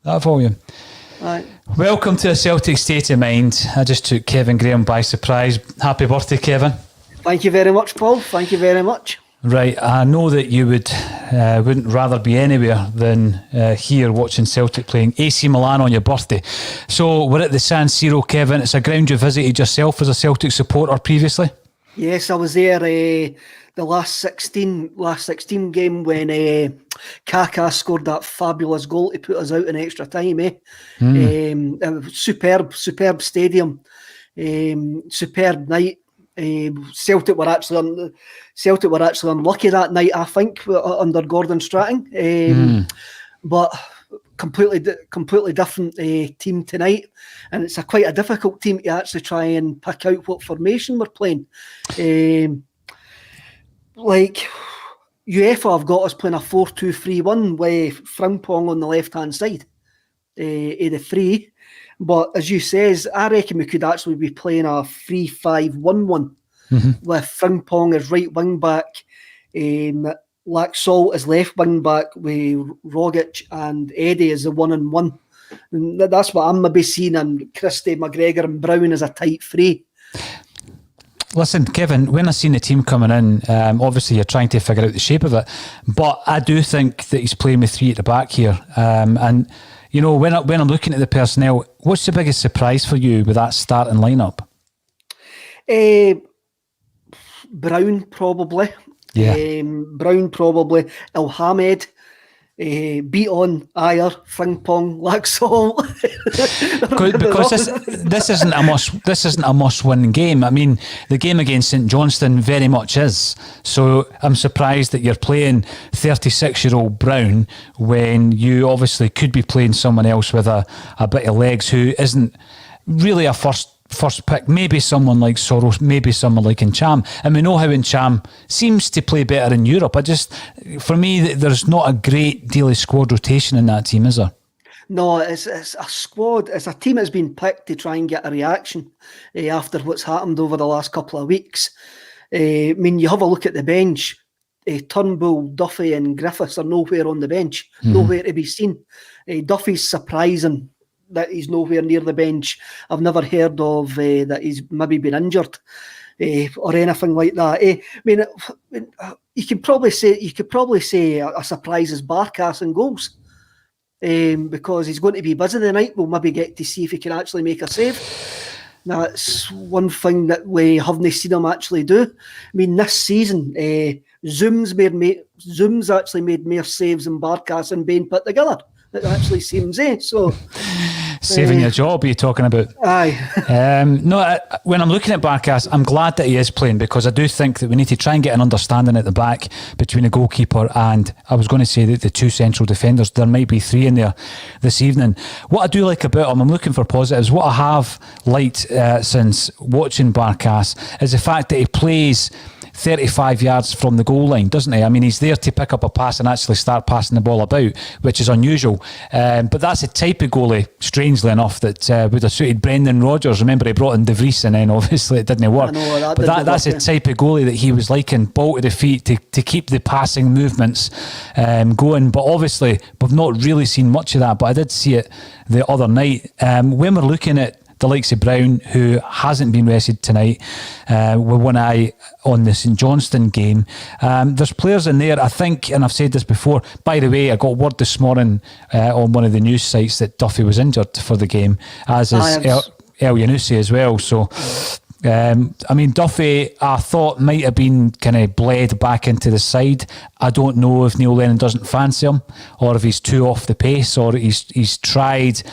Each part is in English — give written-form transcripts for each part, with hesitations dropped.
That volume. Aye. Welcome to a Celtic State of Mind. I just took Kevin Graham by surprise. Happy birthday, Kevin. Thank you very much, Paul. Thank you very much. Right, I know that you wouldn't rather be anywhere than here watching Celtic playing AC Milan on your birthday. So we're at the San Siro, Kevin. It's a ground you visited yourself as a Celtic supporter previously. Yes, I was there the last 16 game when Kaká scored that fabulous goal to put us out in extra time. It was superb stadium, superb night. Celtic were actually unlucky that night, I think, under Gordon Strachan. But completely different team tonight, and it's quite a difficult team to actually try and pick out what formation we're playing. Like UEFA have got us playing a 4-2-3-1 with Frimpong on the left hand side of the three. But as you says, I reckon we could actually be playing a 3-5-1-1 with Frimpong as right wing back, Laxalt as left wing back, with Rogic and Eddie as the 1-on-1. And that's what I'm maybe seeing, and Christie, McGregor and Brown as a tight three. Listen, Kevin, when I seen the team coming in, obviously you're trying to figure out the shape of it, but I do think that he's playing with three at the back here. And, you know, when I'm looking at the personnel, what's the biggest surprise for you with that starting lineup? Brown, probably. Yeah. Brown, probably. Elhamed. Beaton, Ayer, Frimpong, Laxalt. Because this isn't a must-win game. I mean, the game against St Johnstone very much is. So I'm surprised that you're playing 36-year-old Brown when you obviously could be playing someone else with a bit of legs who isn't really a first pick. Maybe someone like Soros, maybe someone like Ncham. And we know how Ncham seems to play better in Europe. For me, there's not a great deal of squad rotation in that team, is there? No, it's a squad. It's a team that's been picked to try and get a reaction after what's happened over the last couple of weeks. I mean, you have a look at the bench. Turnbull, Duffy and Griffiths are nowhere on the bench, nowhere to be seen. Duffy's surprising that he's nowhere near the bench. I've never heard of that he's maybe been injured or anything like that. I mean, you could probably say a surprise is Barkas and goals, because he's going to be busy tonight. We'll maybe get to see if he can actually make a save. That's one thing that we haven't seen him actually do. I mean, this season, Zoom's actually made more saves than Barkas and Bain put together. It actually seems, so saving your job, are you talking about? Aye. No, when I'm looking at Barkas, I'm glad that he is playing, because I do think that we need to try and get an understanding at the back between the goalkeeper and, I was going to say, the two central defenders. There might be three in there this evening. What I do like about him, I'm looking for positives. What I have liked since watching Barkas is the fact that he plays 35 yards from the goal line, doesn't he? I mean, he's there to pick up a pass and actually start passing the ball about, which is unusual. But that's a type of goalie, strangely enough, that would have suited Brendan Rodgers. Remember, he brought in De Vries and then obviously it didn't work. That's a type of goalie that he was liking, ball to the feet to keep the passing movements going. But obviously, we've not really seen much of that. But I did see it the other night. When we're looking at the likes of Brown, who hasn't been rested tonight, with one eye on the St Johnstone game. There's players in there, I think, and I've said this before. By the way, I got word this morning on one of the news sites that Duffy was injured for the game, as is El Yunusi as well. So, I mean, Duffy, I thought might have been kind of bled back into the side. I don't know if Neil Lennon doesn't fancy him, or if he's too off the pace, or he's tried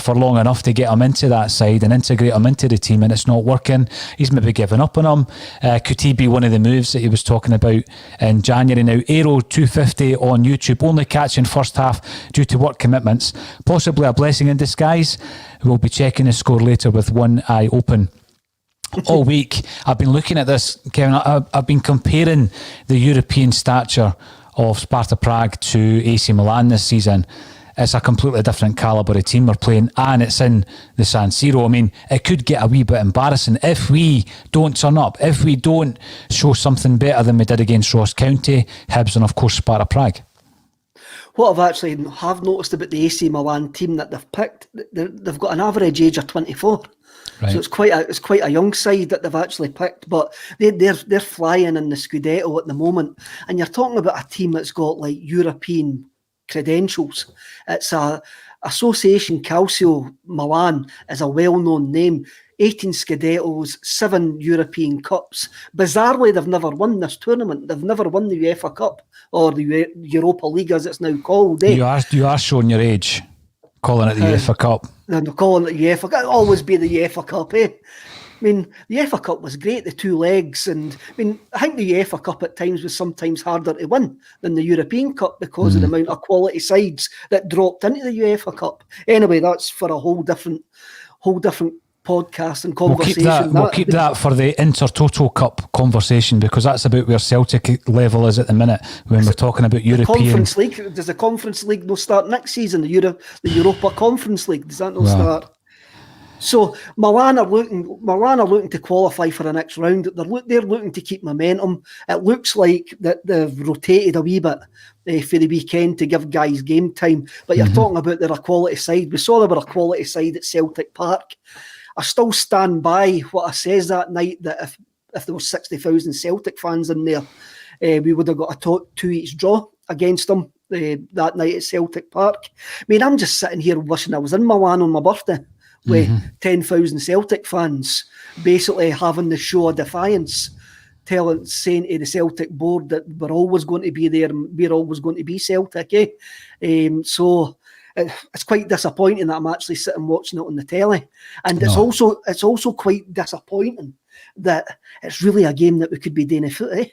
for long enough to get him into that side and integrate him into the team, and it's not working. He's maybe given up on him. Could he be one of the moves that he was talking about in January? Now, Aero 250 on YouTube, only catching first half due to work commitments. Possibly a blessing in disguise. We'll be checking the score later with one eye open. All week I've been looking at this, Kevin. I've been comparing the European stature of Sparta Prague to AC Milan this season. It's a completely different calibre of team we're playing, and it's in the San Siro. I mean, it could get a wee bit embarrassing if we don't turn up, if we don't show something better than we did against Ross County, Hibs and of course Sparta Prague. what I've actually have noticed about the AC Milan team that they've picked, they've got an average age of 24. Right. So it's quite a young side that they've actually picked, but they're flying in the Scudetto at the moment. And you're talking about a team that's got like European credentials. It's a Association Calcio Milan is a well-known name. 18 Scudettos, 7 European Cups. Bizarrely, they've never won this tournament. They've never won the UEFA Cup, or the Europa League as it's now called. You are showing your age, calling it the UEFA Cup. They're calling it UEFA Cup. It'll always be the UEFA Cup, eh? I mean, the UEFA Cup was great, the 2 legs, and I mean, I think the UEFA Cup at times was sometimes harder to win than the European Cup because of the amount of quality sides that dropped into the UEFA Cup. Anyway, that's for a whole different podcast and conversation. We'll keep that for the Intertoto Cup conversation, because that's about where Celtic level is at the minute when we're talking about European. Conference League. Does the Conference League not start next season? The Europa Conference League, does that not start? So Milan are looking to qualify for the next round. They're looking to keep momentum. It looks like that they've rotated a wee bit for the weekend to give guys game time. But you're talking about they're a quality side. We saw they were a quality side at Celtic Park. I still stand by what I says that night, that if there were 60,000 Celtic fans in there, we would have got a 2-2 draw against them that night at Celtic Park. I mean, I'm just sitting here wishing I was in Milan on my birthday with 10,000 Celtic fans basically having the show of defiance, saying to the Celtic board that we're always going to be there and we're always going to be Celtic. So it's quite disappointing that I'm actually sitting watching it on the telly, and it's also quite disappointing that it's really a game that we could be doing a foot.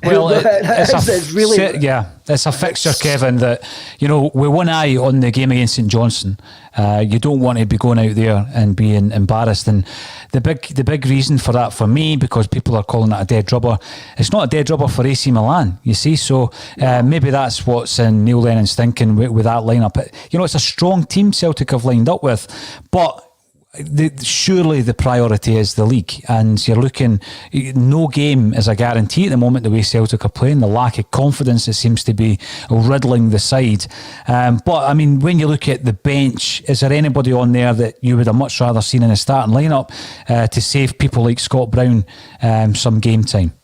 Well, it's a fixture, Kevin, that, you know, with one eye on the game against St Johnstone, you don't want to be going out there and being embarrassed. And the big reason for that for me, because people are calling it a dead rubber, it's not a dead rubber for AC Milan, you see. So maybe that's what's in Neil Lennon's thinking with that lineup. You know, it's a strong team Celtic have lined up with, but surely the priority is the league, and you're looking, no game is a guarantee at the moment the way Celtic are playing. The lack of confidence, it seems to be riddling the side, but I mean, when you look at the bench, is there anybody on there that you would have much rather seen in the starting lineup to save people like Scott Brown some game time?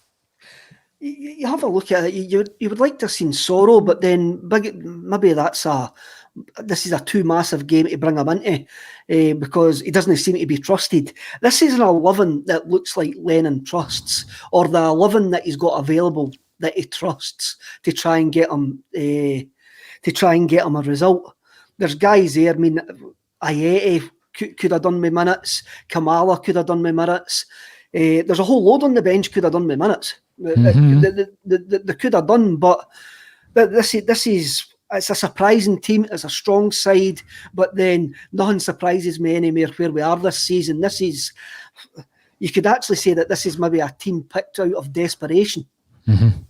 You have a look at it, you would like to have seen Sorrow, but then maybe this is a too massive game to bring him into because he doesn't seem to be trusted. This is an 11 that looks like Lennon trusts, or the 11 that he's got available that he trusts to try and get him a result. There's guys there. I mean, Ayeti could have done me minutes. Kamala could have done me minutes. There's a whole load on the bench could have done me minutes. They could have done, but this is. It's a surprising team. It's a strong side, but then nothing surprises me anymore where we are this season. You could actually say that this is maybe a team picked out of desperation.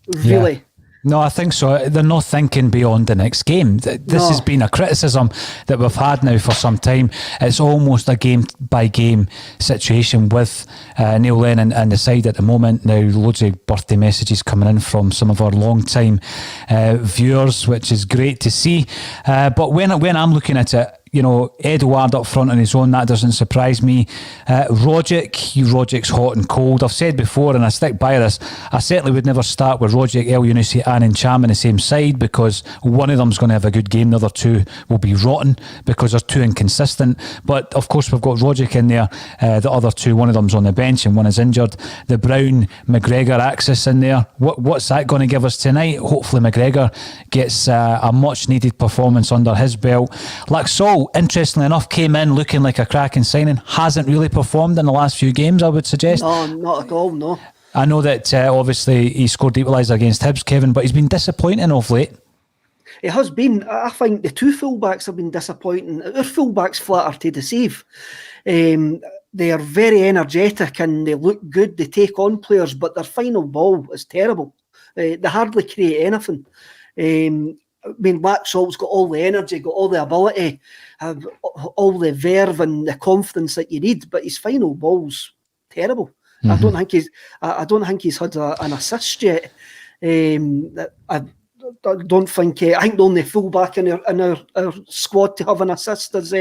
Really. Yeah. No, I think so. They're not thinking beyond the next game. This has been a criticism that we've had now for some time. It's almost a game-by-game situation with Neil Lennon and the side at the moment. Now, loads of birthday messages coming in from some of our long-time viewers, which is great to see. But when I'm looking at it, you know, Edouard up front on his own, that doesn't surprise me. Rodgik's hot and cold. I've said before, and I stick by this, I certainly would never start with Rodgik, El Yunusi and Encham in the same side, because one of them's going to have a good game, the other two will be rotten because they're too inconsistent. But of course we've got Rodgik in there, the other two, one of them's on the bench and one is injured. The Brown McGregor axis in there, what's that going to give us tonight? Hopefully McGregor gets a much needed performance under his belt. Laxall, interestingly enough, came in looking like a cracking signing. Hasn't really performed in the last few games, I would suggest. No, not at all, no. I know that obviously he scored the equaliser against Hibs, Kevin, but he's been disappointing of late. It has been. I think the two fullbacks have been disappointing. Our fullbacks flatter to deceive. They are very energetic and they look good. They take on players, but their final ball is terrible. They hardly create anything. I mean, Laxall's got all the energy, got all the ability, have all the verve and the confidence that you need, but his final ball's terrible. I don't think he's had an assist yet. don't think. I think the only fullback in our squad to have an assist is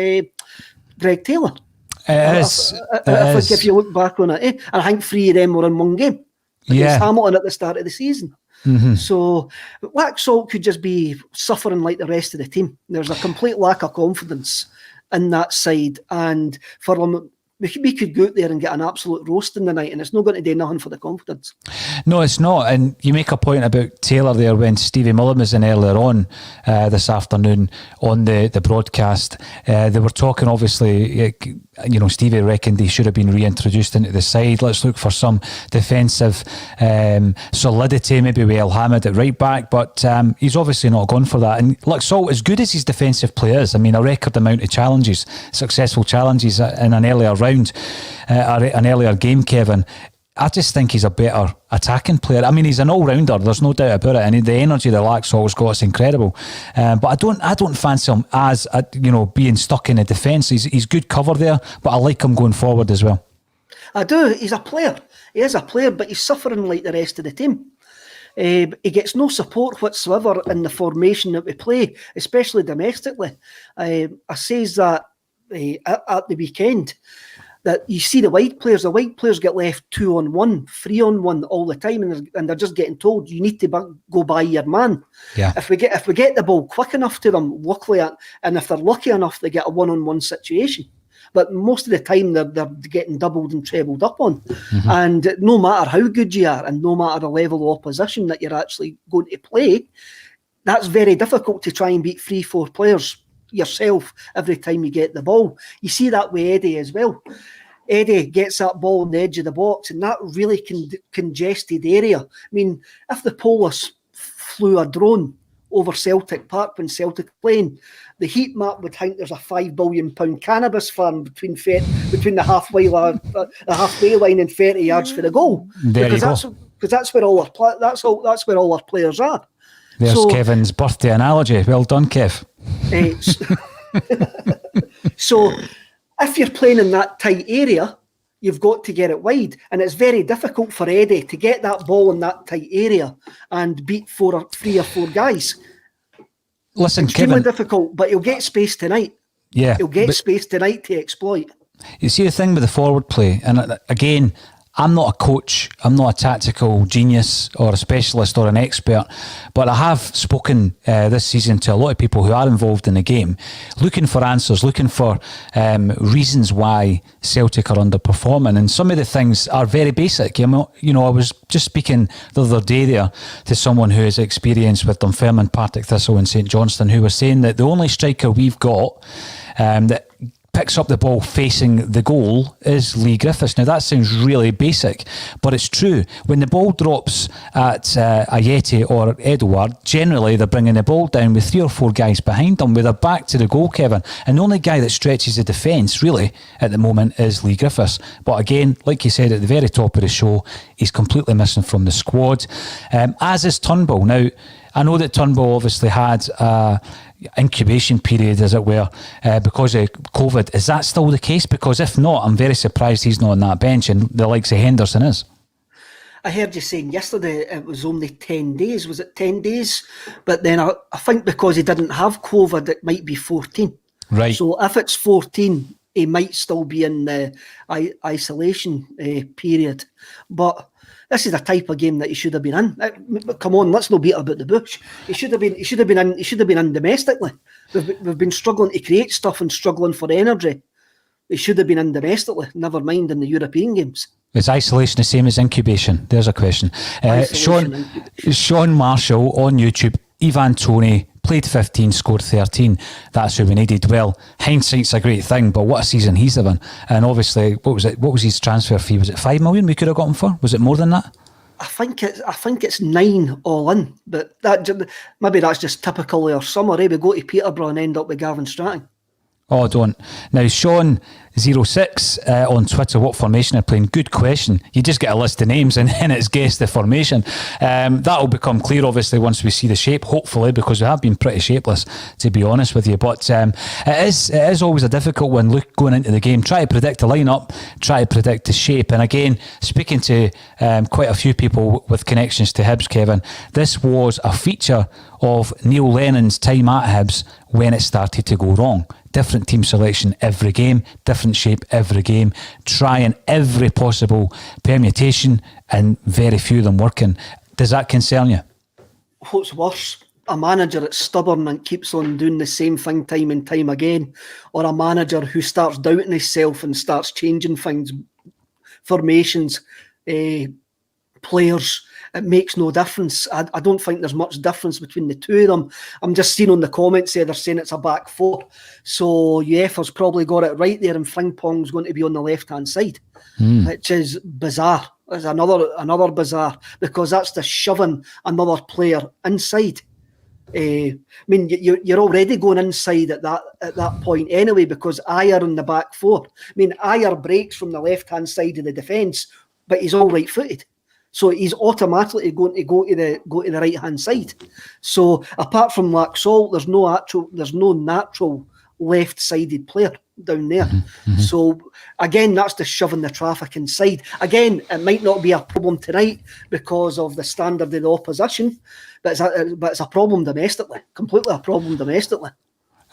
Greg Taylor. If you look back on it, and I think 3 of them were in one game against Hamilton at the start of the season. Mm-hmm. So Laxalt could just be suffering like the rest of the team. There's a complete lack of confidence in that side, and for them, we could go out there and get an absolute roasting tonight, and it's not going to do nothing for the confidence. No, it's not. And you make a point about Taylor there when Stevie Mullen was in earlier on this afternoon on the broadcast. They were talking, obviously, Stevie reckoned he should have been reintroduced into the side. Let's look for some defensive solidity, maybe with El Hamid at right back, but he's obviously not gone for that. And look, Salt, as good as his defensive play is, I mean, a record amount of challenges, successful challenges in an earlier round, an earlier game, Kevin, I just think he's a better attacking player. I mean, he's an all-rounder, there's no doubt about it, and the energy that Laxalt's got is incredible. But I don't fancy him as being stuck in the defence. He's good cover there, but I like him going forward as well. I do. He's a player. He is a player, but he's suffering like the rest of the team. He gets no support whatsoever in the formation that we play, especially domestically. I says that at the weekend, that you see the white players get left 2-on-1, 3-on-1 all the time, and they're just getting told you need to go by your man. Yeah. If we get the ball quick enough to them, luckily, and if they're lucky enough, they get a 1-on-1 situation. But most of the time, they're getting doubled and trebled up on. Mm-hmm. And no matter how good you are, and no matter the level of opposition that you're actually going to play, that's very difficult to try and beat 3-4 players yourself every time you get the ball. You see that with Eddie as well. Eddie gets that ball on the edge of the box, and that really congested area. I mean, if the Polish flew a drone over Celtic Park when Celtic playing, the heat map would think there's a £5 billion cannabis farm between the halfway line and 30 yards for the goal. Because that's where all our players are. There's Kevin's birthday analogy. Well done, Kev. So if you're playing in that tight area, you've got to get it wide, and it's very difficult for Eddie to get that ball in that tight area and beat 3 or 4 guys. Listen, extremely Kevin, difficult, but he'll get space tonight. Yeah, he'll get space tonight to exploit. You see the thing with the forward play, and again, I'm not a coach, I'm not a tactical genius or a specialist or an expert, but I have spoken this season to a lot of people who are involved in the game, looking for answers, looking for reasons why Celtic are underperforming. And some of the things are very basic. I was just speaking the other day there to someone who has experience with Dunfermline, Partick Thistle and St Johnstone, who was saying that the only striker we've got that picks up the ball facing the goal is Lee Griffiths. Now that sounds really basic, but it's true. When the ball drops at Ayeti or Edouard, generally they're bringing the ball down with 3 or 4 guys behind them with their back to the goal, Kevin. And the only guy that stretches the defence really at the moment is Lee Griffiths. But again, like you said at the very top of the show, he's completely missing from the squad, as is Turnbull. Now, I know that Turnbull obviously had incubation period, as it were, because of COVID. Is that still the case? Because if not, I'm very surprised he's not on that bench, and the likes of Henderson is. I heard you saying yesterday it was only 10 days. Was it 10 days? But then I think because he didn't have COVID, it might be 14. Right. So if it's 14, he might still be in the isolation period. But this is the type of game that he should have been in. Come on, let's not beat about the bush. He should have been in domestically. We've been struggling to create stuff and struggling for energy. He should have been in domestically, never mind in the European games. Is isolation the same as incubation? There's a question. Sean Marshall on YouTube, Ivan Toney played 15, scored 13. That's who we needed. Well, hindsight's a great thing, but what a season he's having. And obviously, what was his transfer fee? Was it 5 million we could have got him for? Was it more than that? I think it's 9 all in, but maybe that's just typical of our summer. We go to Peterborough and end up with Gavin Stratton. Oh, don't. Now, Sean06 on Twitter, what formation are playing? Good question. You just get a list of names and then it's guess the formation. That'll become clear, obviously, once we see the shape, hopefully, because we have been pretty shapeless, to be honest with you. But it is always a difficult one going into the game. Try to predict the lineup, try to predict the shape. And again, speaking to quite a few people with connections to Hibs, Kevin, this was a feature of Neil Lennon's time at Hibs when it started to go wrong. Different team selection every game, different shape every game, trying every possible permutation and very few of them working. Does that concern you? What's worse, a manager that's stubborn and keeps on doing the same thing time and time again, or a manager who starts doubting himself and starts changing things, formations, players? It makes no difference. I don't think there's much difference between the two of them. I'm just seeing on the comments there, they're saying it's a back four. So UEFA's probably got it right there, and Frimpong's going to be on the left-hand side, which is bizarre. It's another bizarre, because that's the shoving another player inside. I mean, you're already going inside at that point anyway, because Ayer in the back four. I mean, Ayer breaks from the left-hand side of the defence, but he's all right-footed. So he's automatically going to go to the right hand side. So apart from Laxalt, there's no natural left-sided player down there. So again, that's the shoving the traffic inside. Again, it might not be a problem tonight because of the standard of the opposition, but it's a problem domestically. Completely a problem domestically.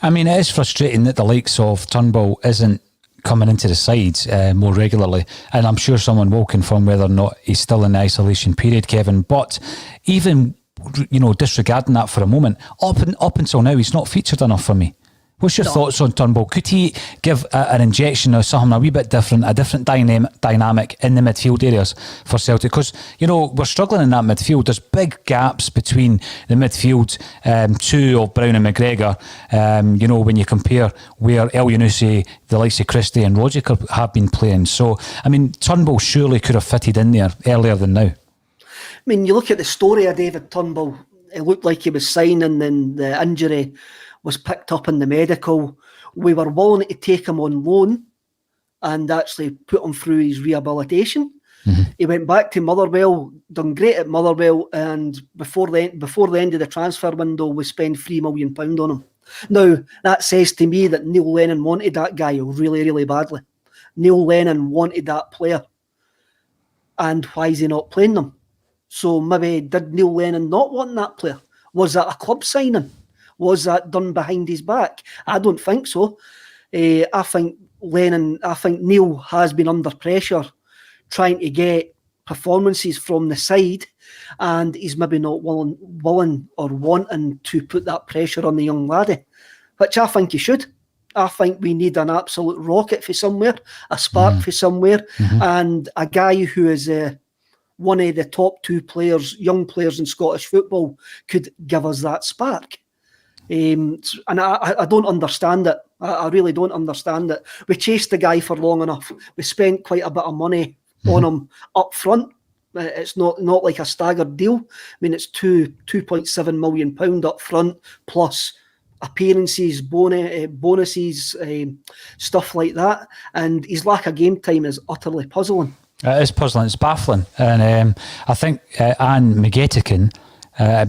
I mean, it is frustrating that the likes of Turnbull isn't coming into the sides more regularly, and I'm sure someone will confirm whether or not he's still in the isolation period, Kevin. But even, disregarding that for a moment, up until now, he's not featured enough for me. What's your thoughts on Turnbull? Could he give an injection or something a wee bit different, a different dynamic in the midfield areas for Celtic? Because, we're struggling in that midfield. There's big gaps between the midfield two of Brown and McGregor, when you compare where El Yunusi, the likes of Christie and Rogic have been playing. So, I mean, Turnbull surely could have fitted in there earlier than now. I mean, you look at the story of David Turnbull, it looked like he was signing, and the injury was picked up in the medical. We were willing to take him on loan and actually put him through his rehabilitation. He went back to Motherwell, done great at Motherwell, and before the end of the transfer window, we spent £3 million on him. Now, that says to me that Neil Lennon wanted that guy really, really badly. Neil Lennon wanted that player. And why is he not playing them? So maybe did Neil Lennon not want that player? Was that a club signing? Was that done behind his back? I don't think so. I think Neil has been under pressure trying to get performances from the side, and he's maybe not willing or wanting to put that pressure on the young laddie, which I think he should. I think we need an absolute rocket for somewhere, a spark for somewhere, and a guy who is one of the top two young players in Scottish football could give us that spark. And I don't understand it. I really don't understand it. We chased the guy for long enough. We spent quite a bit of money on him up front. It's not like a staggered deal. I mean, it's £2.7 million up front, plus appearances, bonuses, stuff like that. And his lack of game time is utterly puzzling. It is puzzling. It's baffling. And I think Anne McGettigan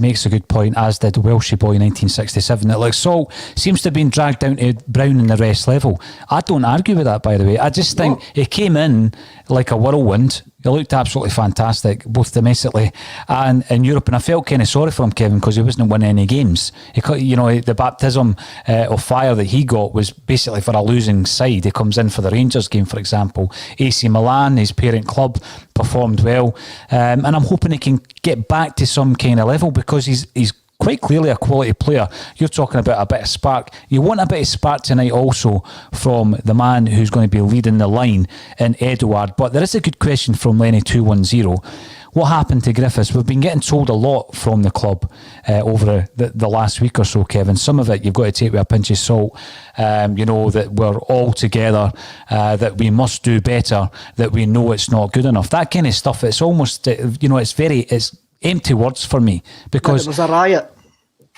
makes a good point, as did Welshie Boy 1967, that Laxalt seems to have been dragged down to Brown and the rest level. I don't argue with that, by the way. I just think he came in like a whirlwind. He looked absolutely fantastic, both domestically and in Europe. And I felt kind of sorry for him, Kevin, because he wasn't winning any games. The baptism of fire that he got was basically for a losing side. He comes in for the Rangers game, for example. AC Milan, his parent club, performed well. And I'm hoping he can get back to some kind of level, because he's quite clearly a quality player. You're talking about a bit of spark. You want a bit of spark tonight also from the man who's going to be leading the line in Edouard. But there is a good question from Lenny210. What happened to Griffiths? We've been getting told a lot from the club over the last week or so, Kevin. Some of it you've got to take with a pinch of salt. That we're all together, that we must do better, that we know it's not good enough. That kind of stuff, it's almost, it's empty words for me, because there was a riot.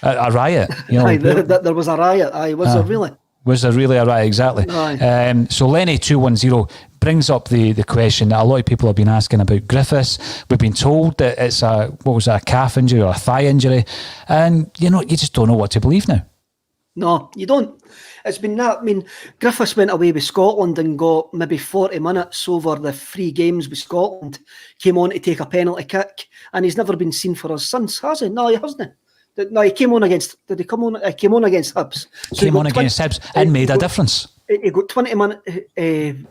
A riot, There was a riot. Was there really? Was there really a riot? Exactly. So Lenny 210 brings up the question that a lot of people have been asking about Griffiths. We've been told that it's a calf injury or a thigh injury, and you just don't know what to believe now. No, you don't. It's been that. I mean, Griffiths went away with Scotland and got maybe 40 minutes over the 3 games with Scotland. Came on to take a penalty kick, and he's never been seen for us since, has he? No, he hasn't. No, he came on against. Did he come on? He came on against Hibs. So came on against Hibs and made a difference. He got 20 minutes. He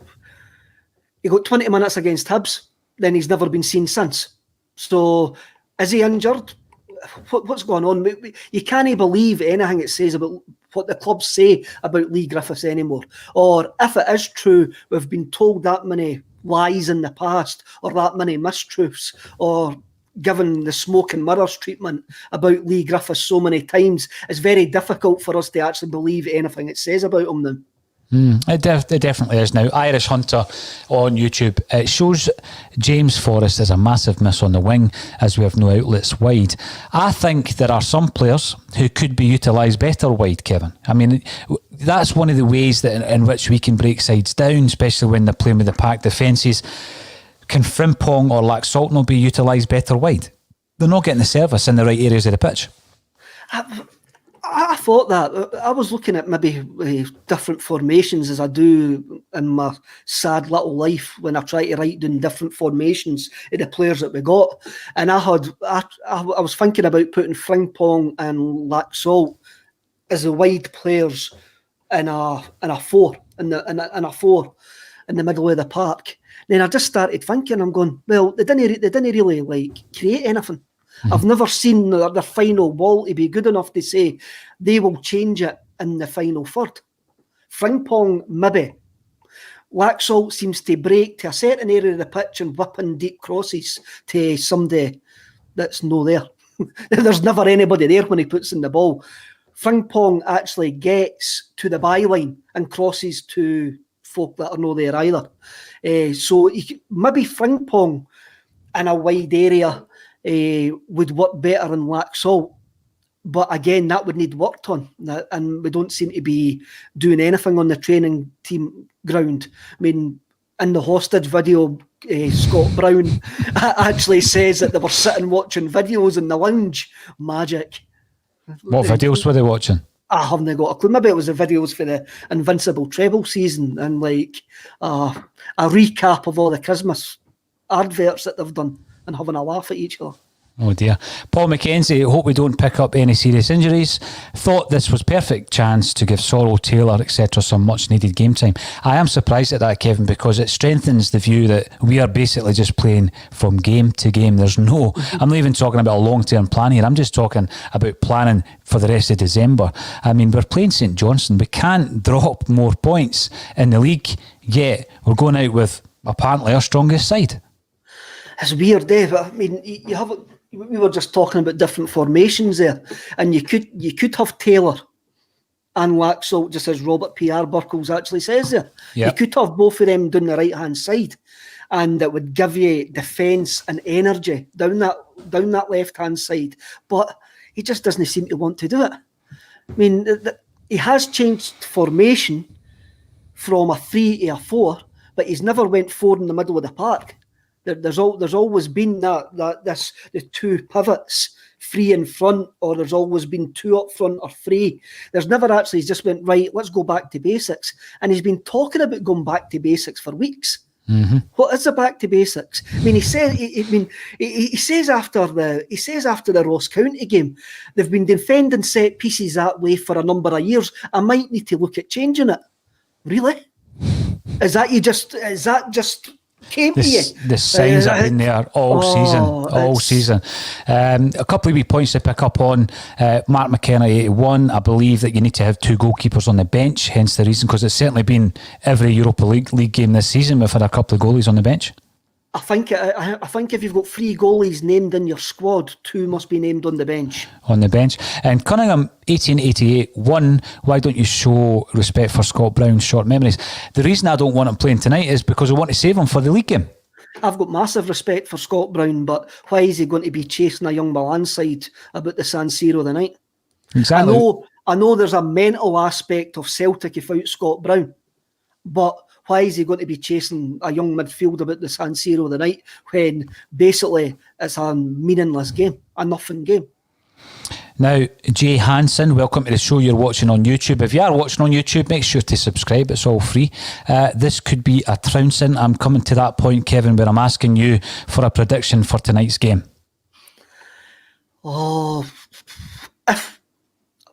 got 20 minutes against Hibs. Then he's never been seen since. So, is he injured? What's going on? You can't believe anything it says about what the clubs say about Lee Griffiths anymore. Or if it is true, we've been told that many lies in the past, or that many mistruths, or given the smoke and mirrors treatment about Lee Griffiths so many times, it's very difficult for us to actually believe anything it says about him now. It definitely is now. Irish Hunter on YouTube. It shows James Forrest as a massive miss on the wing as we have no outlets wide. I think there are some players who could be utilised better wide, Kevin. I mean, that's one of the ways that in which we can break sides down, especially when they're playing with the packed defences. Can Frimpong or Laxalt not be utilised better wide? They're not getting the service in the right areas of the pitch. I thought that. I was looking at maybe different formations as I do in my sad little life when I try to write down different formations of the players that we got. And I was thinking about putting Frimpong and Laxalt as the wide players in a 4 in a 4 in the middle of the park. Then I just started thinking, I'm going, well, they didn't really create anything. I've never seen their final ball to be good enough to say they will change it in the final third. Frimpong, maybe. Laxalt seems to break to a certain area of the pitch and whip in deep crosses to somebody that's no there. There's never anybody there when he puts in the ball. Frimpong actually gets to the byline and crosses to folk that are no there either. So maybe Frimpong in a wide area would work better than Laxalt. But again, that would need worked on. And we don't seem to be doing anything on the training team ground. I mean, in the hostage video, Scott Brown actually says that they were sitting watching videos in the lounge. Magic. What videos were they watching? I haven't got a clue. Maybe it was the videos for the Invincible treble season and a recap of all the Christmas adverts that they've done and having a laugh at each other. Oh dear. Paul McKenzie, hope we don't pick up any serious injuries. Thought this was perfect chance to give Sorrell, Taylor, etc. some much needed game time. I am surprised at that, Kevin, because it strengthens the view that we are basically just playing from game to game. There's no, I'm not even talking about a long-term plan here. I'm just talking about planning for the rest of December. I mean, we're playing St Johnstone. We can't drop more points in the league, yet we're going out with apparently our strongest side. It's weird, Dave. I mean, you have... We were just talking about different formations there, and you could have Taylor and Laxalt, just as Robert P.R. Burkles actually says there. Yep. You could have both of them down the right-hand side, and it would give you defence and energy down that left-hand side. But he just doesn't seem to want to do it. I mean, he has changed formation from a 3 to a 4, but he's never went 4 in the middle of the park. There's always been the 2 pivots, 3 in front, or there's always been 2 up front or 3. There's never actually just went, right, let's go back to basics. And he's been talking about going back to basics for weeks. Mm-hmm. What is the back to basics? I mean, he says after the Ross County game, they've been defending set pieces that way for a number of years. I might need to look at changing it. Really? Is that just came to you? The signs have been there all season. A couple of wee points to pick up on. Mark McKenna 81. I believe that you need to have 2 goalkeepers on the bench, hence the reason, because it's certainly been every Europa League game this season we've had a couple of goalies on the bench. I think if you've got 3 goalies named in your squad, 2 must be named on the bench. On the bench. And Cunningham 1888 1. Why don't you show respect for Scott Brown's short memories? The reason I don't want him playing tonight is because I want to save him for the league game. I've got massive respect for Scott Brown, but why is he going to be chasing a young Milan side about the San Siro tonight? Exactly. I know there's a mental aspect of Celtic without Scott Brown, but why is he going to be chasing a young midfield about the San Siro tonight when basically it's a meaningless game, a nothing game? Now, Jay Hansen, welcome to the show. You're watching on YouTube. If you are watching on YouTube, make sure to subscribe. It's all free. This could be a trouncing. I'm coming to that point, Kevin, where I'm asking you for a prediction for tonight's game. Oh,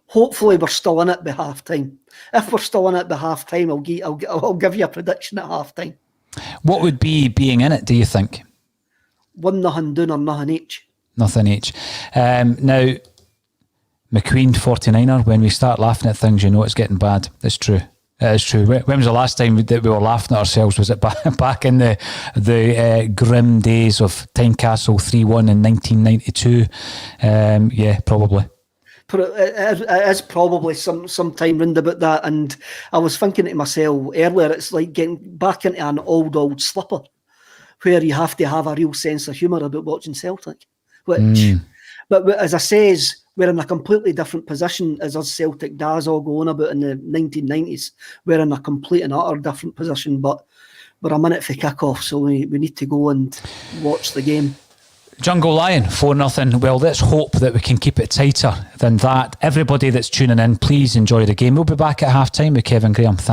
hopefully we're still in it by half time. If we're still in it by half time, I'll give you a prediction at half time. What would be being in it, do you think? 1-0 down or nothing each. Nothing each. Now, McQueen 49er, when we start laughing at things, you know it's getting bad. It's true. It is true. When was the last time that we were laughing at ourselves? Was it back in the grim days of Tynecastle 3-1 in 1992? Yeah, probably. It is probably some time round about that. And I was thinking to myself earlier, it's like getting back into an old slipper where you have to have a real sense of humour about watching Celtic. But as I says, we're in a completely different position as us Celtic dads all go on about in the 1990s. We're in a complete and utter different position, but we're a minute for kick-off, so we need to go and watch the game. Jungle Lion, 4-0. Well, let's hope that we can keep it tighter than that. Everybody that's tuning in, please enjoy the game. We'll be back at half-time with Kevin Graham. Thanks.